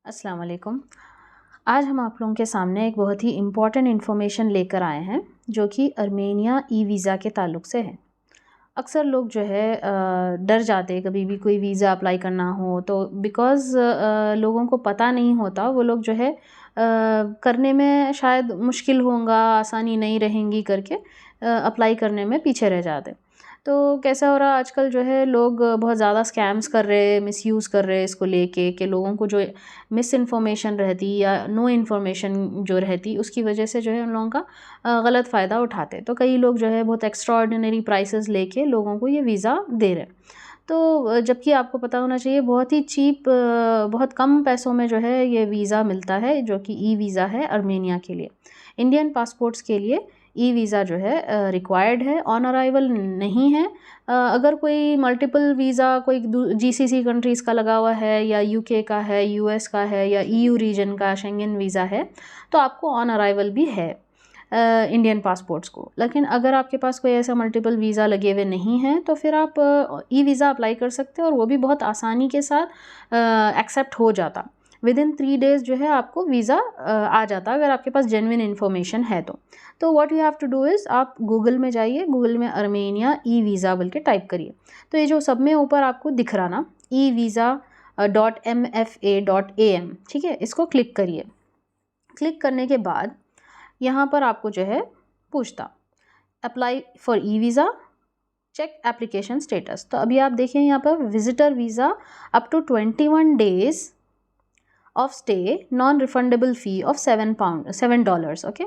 अस्सलाम वालेकुम। आज हम आप लोगों के सामने एक बहुत ही इम्पॉर्टेंट इन्फॉर्मेशन लेकर आए हैं जो कि अर्मेनिया ई वीज़ा के ताल्लुक़ से है। अक्सर लोग जो है डर जाते हैं कभी भी कोई वीज़ा अप्लाई करना हो तो बिकॉज़ लोगों को पता नहीं होता, वो लोग जो है करने में शायद मुश्किल होगा, आसानी नहीं रहेंगी करके अप्लाई करने में पीछे रह जाते। तो कैसा हो रहा आजकल जो है लोग बहुत ज़्यादा स्कैम्स कर रहे हैं, मिसयूज़ कर रहे हैं इसको लेके कि लोगों को जो मिस इन्फॉर्मेशन रहती या नो इन्फॉर्मेशन जो रहती उसकी वजह से जो है उन लोगों का गलत फ़ायदा उठाते। तो कई लोग जो है बहुत एक्स्ट्राऑर्डिनरी प्राइसेस लेके लोगों को ये वीज़ा दे रहे हैं। तो जबकि आपको पता होना चाहिए बहुत ही चीप, बहुत कम पैसों में जो है ये वीज़ा मिलता है जो कि ई वीज़ा है अर्मेनिया के लिए। इंडियन पासपोर्ट्स के लिए ई वीज़ा जो है रिक्वायर्ड है, ऑन अराइवल नहीं है। अगर कोई मल्टीपल वीज़ा कोई जीसीसी कंट्रीज़ का लगा हुआ है या यूके का है, यूएस का है या ईयू रीजन का शेंगन वीज़ा है तो आपको ऑन अराइवल भी है इंडियन पासपोर्ट्स को। लेकिन अगर आपके पास कोई ऐसा मल्टीपल वीज़ा लगे हुए नहीं हैं तो फिर आप ई वीज़ा अप्लाई कर सकते हैं और वो भी बहुत आसानी के साथ एक्सेप्ट हो जाता। विदिन 3 डेज़ जो है आपको वीज़ा आ जाता अगर आपके पास जेन्युइन इन्फॉर्मेशन है तो what you have to do is आप गूगल में जाइए, गूगल में अर्मेनिया ई वीज़ा बोल के टाइप करिए। तो ये जो सब में ऊपर आपको दिख रहा ना ई वीज़ा .mfa.am, ठीक है, इसको क्लिक करिए। क्लिक करने के बाद यहाँ पर आपको जो है पूछता apply for e visa, check application status. तो अभी आप देखिए यहाँ पर visitor visa up to 21 days of stay, non refundable fee of $7, okay.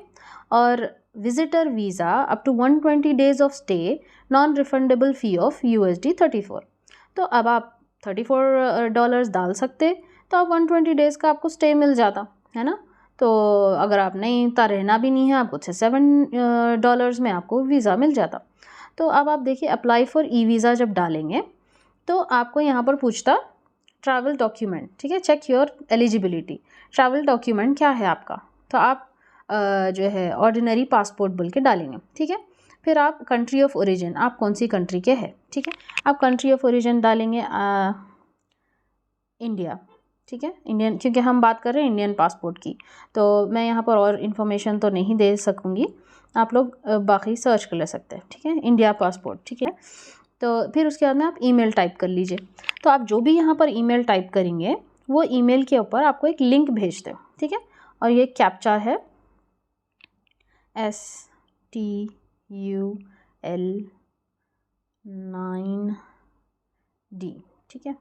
और visitor visa up to 120 days of stay, non refundable fee of USD 34। तो अब आप $34 डाल सकते तो आप 120 डेज़ का आपको स्टे मिल जाता है ना। तो अगर आप नहीं तो रहना भी नहीं है आपको $7 में आपको वीज़ा मिल जाता। तो अब आप देखिए अप्लाई फॉर ई वीज़ा जब डालेंगे तो आपको यहाँ पर पूछता ट्रैवल डॉक्यूमेंट, ठीक है, check your eligibility. Travel document क्या है आपका, तो आप जो है ऑर्डिनरी पासपोर्ट बोल के डालेंगे, ठीक है। फिर आप कंट्री ऑफ ओरिजिन, आप कौन सी कंट्री के हैं, ठीक है, आप कंट्री ऑफ ओरिजिन डालेंगे इंडिया, ठीक है, इंडियन, क्योंकि हम बात कर रहे हैं इंडियन पासपोर्ट की। तो मैं यहाँ पर और इन्फॉर्मेशन तो नहीं दे सकूँगी, आप लोग बाकी सर्च कर ले सकते हैं, ठीक है, इंडिया पासपोर्ट, ठीक है। तो फिर उसके बाद में आप ईमेल टाइप कर लीजिए। तो आप जो भी यहाँ पर ईमेल टाइप करेंगे वो ईमेल के ऊपर आपको एक लिंक भेजते हो, ठीक है, और ये कैप्चा है STUL9D, ठीक है।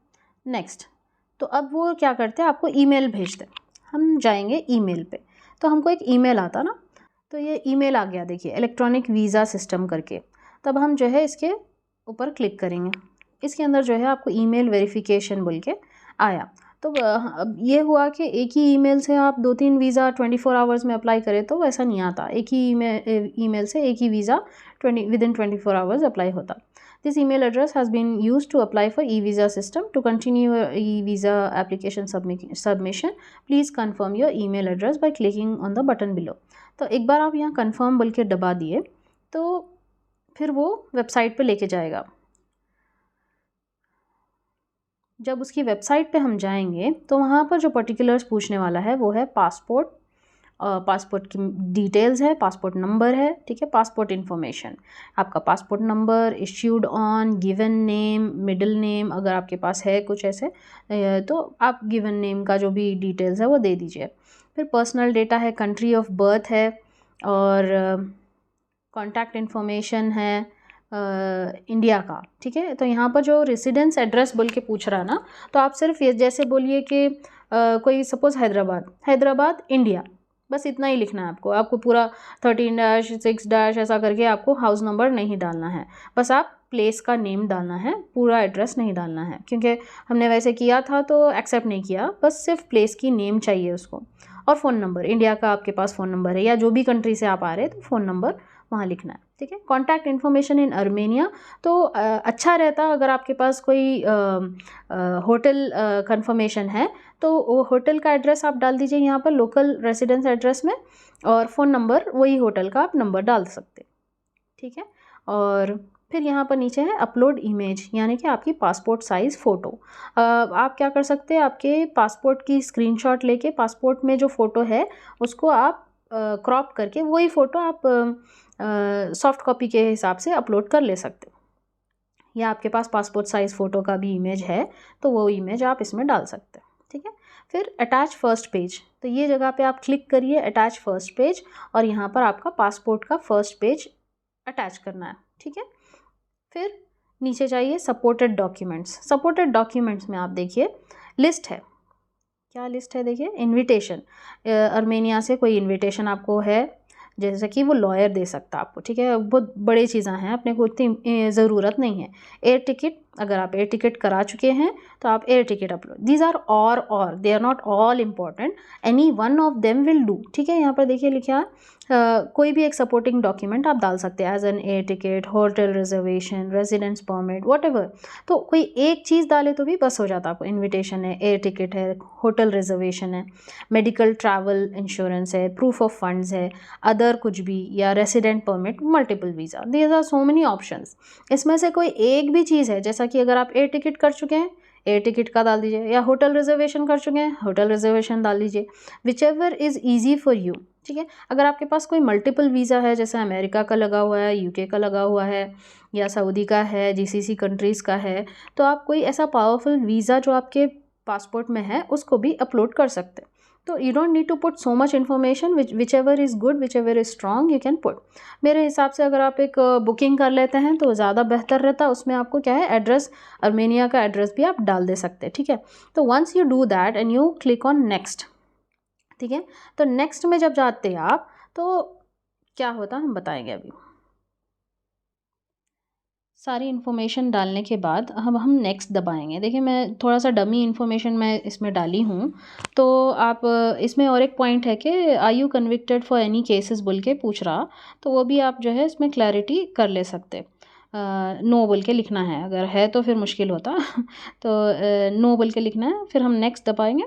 नेक्स्ट, तो अब वो क्या करते हैं आपको ईमेल भेजते हैं। हम जाएंगे ईमेल पे तो हमको एक ईमेल आता ना, तो ये ईमेल आ गया देखिए इलेक्ट्रॉनिक वीज़ा सिस्टम करके। तब हम जो है इसके ऊपर क्लिक करेंगे, इसके अंदर जो है आपको ईमेल वेरिफिकेशन बोल के आया। तो अब ये हुआ कि एक ही ईमेल से आप 2-3 वीज़ा 24 आवर्स में अप्लाई करें तो वैसा नहीं आता। एक ही ईमेल से एक ही वीज़ा विदिन 24 आवर्स अप्लाई होता। This email address has been used to apply for e visa system. To continue e visa application submission please confirm your email address by clicking on the button below. तो एक बार आप यहाँ confirm बोल के दबा दिए तो फिर वो वेबसाइट पे लेके जाएगा। जब उसकी वेबसाइट पे हम जाएंगे तो वहाँ पर जो पर्टिकुलर्स पूछने वाला है वो है पासपोर्ट, पासपोर्ट की डिटेल्स है, पासपोर्ट नंबर है, ठीक है, पासपोर्ट इन्फॉर्मेशन, आपका passport number, issued on, given name, middle name अगर आपके पास है कुछ ऐसे तो आप गिवन नेम का जो भी डिटेल्स है वो दे दीजिए। फिर पर्सनल डेटा है, कंट्री ऑफ बर्थ है और कॉन्टैक्ट इन्फॉर्मेशन है इंडिया का, ठीक है। तो यहाँ पर जो रेसिडेंस एड्रेस बोल के पूछ रहा ना, तो आप सिर्फ ये जैसे बोलिए कि कोई सपोज़ हैदराबाद इंडिया, बस इतना ही लिखना है आपको। आपको पूरा 13-6- ऐसा करके आपको हाउस नंबर नहीं डालना है, बस आप प्लेस का नेम डालना है, पूरा एड्रेस नहीं डालना है, क्योंकि हमने वैसे किया था तो एक्सेप्ट नहीं किया, बस सिर्फ प्लेस की नेम चाहिए उसको। और फ़ोन नंबर, इंडिया का आपके पास फ़ोन नंबर है या जो भी कंट्री से आप आ रहे हैं तो फ़ोन नंबर वहाँ लिखना है, ठीक है। कॉन्टैक्ट इन्फॉर्मेशन इन अर्मेनिया, तो अच्छा रहता अगर आपके पास कोई होटल कंफर्मेशन है तो वो होटल का एड्रेस आप डाल दीजिए यहाँ पर लोकल रेसिडेंस एड्रेस में, और फ़ोन नंबर वही होटल का आप नंबर डाल सकते, ठीक है। और फिर यहाँ पर नीचे है अपलोड इमेज, यानी कि आपकी पासपोर्ट साइज़ फ़ोटो। आप क्या कर सकते हैं, आपके पासपोर्ट की स्क्रीनशॉट लेके पासपोर्ट में जो फ़ोटो है उसको आप क्रॉप करके वही फ़ोटो आप सॉफ्ट कॉपी के हिसाब से अपलोड कर ले सकते हो, या आपके पास पासपोर्ट साइज़ फ़ोटो का भी इमेज है तो वो इमेज आप इसमें डाल सकते हैं। ठीक है, फिर अटैच फर्स्ट पेज, तो ये जगह पे आप क्लिक करिए अटैच फर्स्ट पेज, और यहाँ पर आपका पासपोर्ट का फर्स्ट पेज अटैच करना है। ठीक है, फिर नीचे जाइए सपोर्टेड डॉक्यूमेंट्स। सपोर्टेड डॉक्यूमेंट्स में आप देखिए लिस्ट है, क्या लिस्ट है देखिए, इनविटेशन, अर्मेनिया से कोई इनविटेशन आपको है, जैसे कि वो लॉयर दे सकता है आपको। ठीक है, बहुत बड़ी चीज़ें हैं, अपने को इतनी ज़रूरत नहीं है। एयर टिकट, अगर आप एयर टिकट करा चुके हैं तो आप air ticket upload, these are और they are not all important, any one of them will do. ठीक है, यहाँ पर देखिए लिखा कोई भी एक सपोर्टिंग डॉक्यूमेंट आप डाल सकते हैं, as an air ticket, hotel reservation, residence permit, whatever. तो कोई एक चीज़ डाले तो भी बस हो जाता है आपको, इनविटेशन है, एयर टिकट है, होटल रिजर्वेशन है, मेडिकल ट्रैवल इंश्योरेंस है, प्रूफ ऑफ फंड्स है, अदर कुछ भी, या resident permit, multiple visa, these are so many options. इसमें से कोई एक भी चीज़ है, जैसा कि अगर आप एयर टिकट कर चुके हैं एयर टिकट का डाल दीजिए, या होटल रिजर्वेशन कर चुके हैं होटल रिजर्वेशन डाल दीजिए, which ever is easy for you. ठीक है, अगर आपके पास कोई मल्टीपल वीज़ा है, जैसे अमेरिका का लगा हुआ है, यूके का लगा हुआ है, या सऊदी का है, जीसीसी कंट्रीज़ का है, तो आप कोई ऐसा पावरफुल वीज़ा जो आपके पासपोर्ट में है उसको भी अपलोड कर सकते हैं। तो you don't need to put so much information, whichever is good, whichever is strong you can put. मेरे हिसाब से अगर आप एक बुकिंग कर लेते हैं तो ज़्यादा बेहतर रहता है, उसमें आपको क्या है, एड्रेस, अर्मेनिया का एड्रेस भी आप डाल दे सकते हैं। ठीक है, तो once you do that and you click on next, ठीक है, तो नेक्स्ट में जब जाते हैं आप तो क्या होता है हम बताएंगे अभी। सारी इन्फॉर्मेशन डालने के बाद हम नेक्स्ट दबाएंगे। देखिए मैं थोड़ा सा डमी इन्फॉर्मेशन मैं इसमें डाली हूँ, तो आप इसमें और एक पॉइंट है कि are you convicted for any cases बोल के पूछ रहा, तो वो भी आप जो है इसमें क्लैरिटी कर ले सकते। नो बोल के लिखना है, अगर है तो फिर मुश्किल होता तो नो बोल के लिखना है, फिर हम नेक्स्ट दबाएंगे।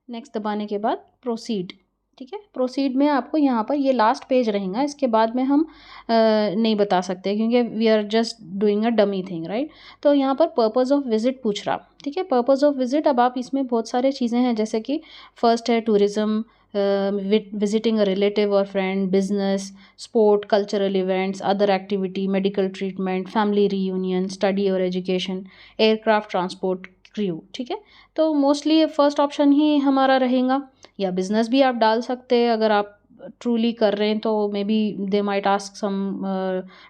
नेक्स्ट दबाने के बाद प्रोसीड। ठीक है, प्रोसीड में आपको यहाँ पर ये लास्ट पेज रहेगा, इसके बाद में हम नहीं बता सकते क्योंकि we are just doing a dummy thing, right. तो यहाँ पर पर्पज़ ऑफ विजिट पूछ रहा। ठीक है, पर्पज़ ऑफ विजिट, अब आप इसमें बहुत सारे चीज़ें हैं, जैसे कि फर्स्ट है टूरिज़्म, विजिटिंग अ रिलेटिव और friend, business, sport, cultural events, other activity, medical treatment, family reunion, study और एजुकेशन, एयरक्राफ्ट ट्रांसपोर्ट, क्रू। ठीक है, तो मोस्टली फर्स्ट ऑप्शन ही हमारा रहेगा, या बिजनेस भी आप डाल सकते हैं अगर आप ट्रूली कर रहे हैं, तो maybe they might ask some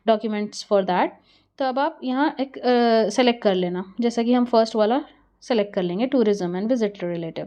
documents for that. तो अब आप यहाँ एक सेलेक्ट कर लेना, जैसा कि हम फर्स्ट वाला सेलेक्ट कर लेंगे, टूरिज्म एंड विजिट रिलेटिव।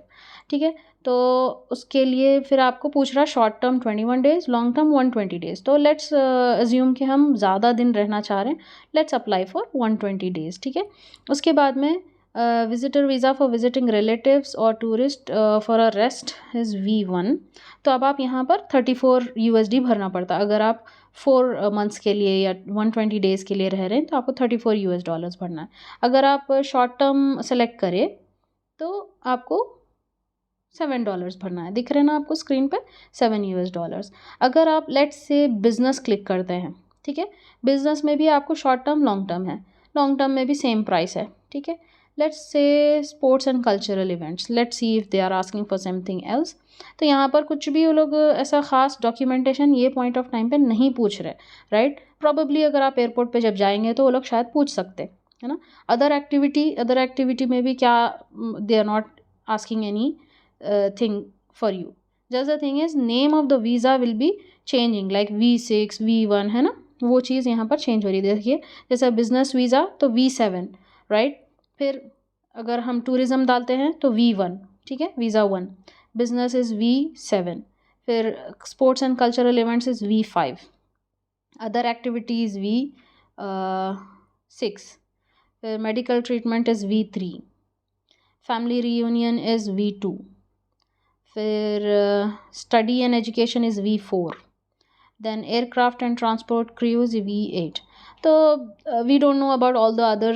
ठीक है, तो उसके लिए फिर आपको पूछ रहा short term 21 days, long term 120 days. तो लेट्स अज्यूम कि हम ज़्यादा दिन रहना चाह रहे हैं, लेट्स अप्लाई फॉर 120 डेज़। ठीक है, उसके बाद में visitor visa for visiting relatives और tourist for a rest is V1। तो अब आप यहाँ पर 34 USD भरना पड़ता, अगर आप 4 मंथ्स के लिए या 120 डेज़ के लिए रह रहे हैं तो आपको 34 US डॉलर्स भरना है। अगर आप शॉर्ट टर्म सेलेक्ट करें तो आपको $7 भरना है, दिख रहे ना आपको स्क्रीन पे, $7 US। अगर आप लेट्स से बिज़नेस क्लिक करते हैं, ठीक है, बिज़नेस में भी आपको शॉर्ट टर्म लॉन्ग टर्म है, लॉन्ग टर्म में भी सेम प्राइस है। ठीक है, let's say sports and cultural events, let's see if they are asking for something else. तो यहाँ पर कुछ भी वो लोग ऐसा ख़ास डॉक्यूमेंटेशन ये पॉइंट ऑफ टाइम पे नहीं पूछ रहे, राइट। प्रॉबेबली अगर आप एयरपोर्ट पे जब जाएंगे तो वो लोग शायद पूछ सकते, है ना। अदर एक्टिविटी में भी क्या, they are not asking any thing for you. Just the thing is name of the visa will be changing, like V6 V1, है ना, वो चीज़ यहाँ पर चेंज हो रही है। देखिए जैसा बिजनेस वीज़ा तो V7, राइट। फिर अगर हम टूरिज़्म डालते हैं तो V1, ठीक है, वीज़ा 1, बिजनेस इज़ V7, फिर sports and cultural events is V5, other activities V6, फिर medical treatment is V3, family reunion is V2, फिर study and education is V4, then aircraft and transport cruise V8। तो we don't know about all the other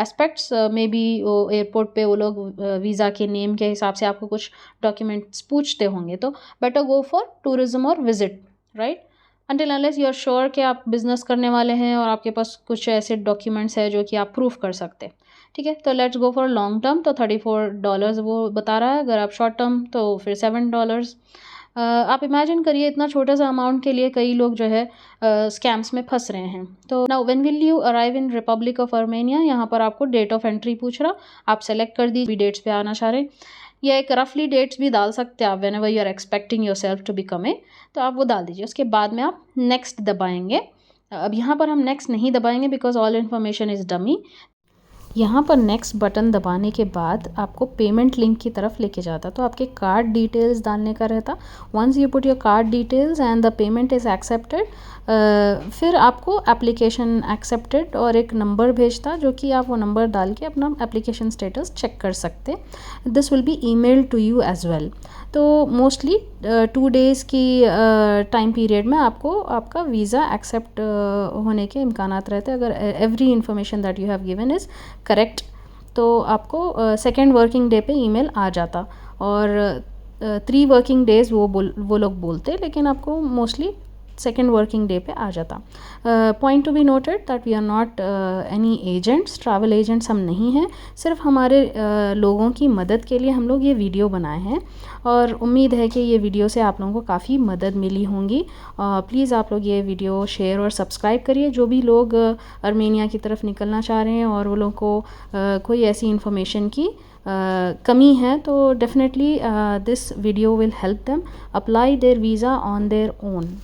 aspects, maybe वो airport पे वो लोग visa के name के हिसाब से आपको कुछ डॉक्यूमेंट्स पूछते होंगे, तो बेटर गो फॉर टूरिज्म और visit, right. Until unless you are sure कि आप बिज़नेस करने वाले हैं और आपके पास कुछ ऐसे डॉक्यूमेंट्स है जो कि आप प्रूफ कर सकते हैं। ठीक है, तो let's go for long term, तो $34 वो बता रहा है। अगर आप शॉर्ट टर्म तो फिर $7। आप इमेजिन करिए इतना छोटा सा अमाउंट के लिए कई लोग जो है स्कैम्स में फंस रहे हैं। तो now when will you arrive in Republic of Armenia, यहाँ पर आपको डेट ऑफ एंट्री पूछ रहा, आप सेलेक्ट कर दीजिए डेट्स पे आना चाह रहे हैं, या एक रफली डेट्स भी डाल सकते हैं आप, whenever you are expecting yourself to be coming, तो आप वो डाल दीजिए। उसके बाद में आप नेक्स्ट दबाएंगे। अब यहाँ पर हम नेक्स्ट नहीं दबाएंगे because all information is dummy. यहाँ पर नेक्स्ट बटन दबाने के बाद आपको पेमेंट लिंक की तरफ लेके जाता, तो आपके कार्ड डिटेल्स डालने का रहता। Once you put your card details and the payment is accepted, फिर आपको एप्लीकेशन एक्सेप्टेड और एक नंबर भेजता, जो कि आप वो नंबर डाल के अपना एप्लीकेशन स्टेटस चेक कर सकते। This will be email to you as well. तो मोस्टली 2 डेज़ की टाइम पीरियड में आपको आपका वीज़ा एक्सेप्ट होने के इम्कानात रहते हैं, अगर every information that you have given is correct. तो आपको सेकेंड वर्किंग डे पे ईमेल आ जाता, और 3 वर्किंग डेज़ वो लोग बोलते, लेकिन आपको मोस्टली सेकेंड वर्किंग डे पे आ जाता। Point to be noted that we are not any agents, travel agents हम नहीं हैं, सिर्फ हमारे लोगों की मदद के लिए हम लोग ये वीडियो बनाए हैं, और उम्मीद है कि ये वीडियो से आप लोगों को काफ़ी मदद मिली होंगी। प्लीज़ आप लोग ये वीडियो शेयर और सब्सक्राइब करिए। जो भी लोग आर्मेनिया की तरफ निकलना चाह रहे हैं और वो लोगों को कोई ऐसी इन्फॉर्मेशन की कमी है, तो definitely this video will help them apply their visa on their own.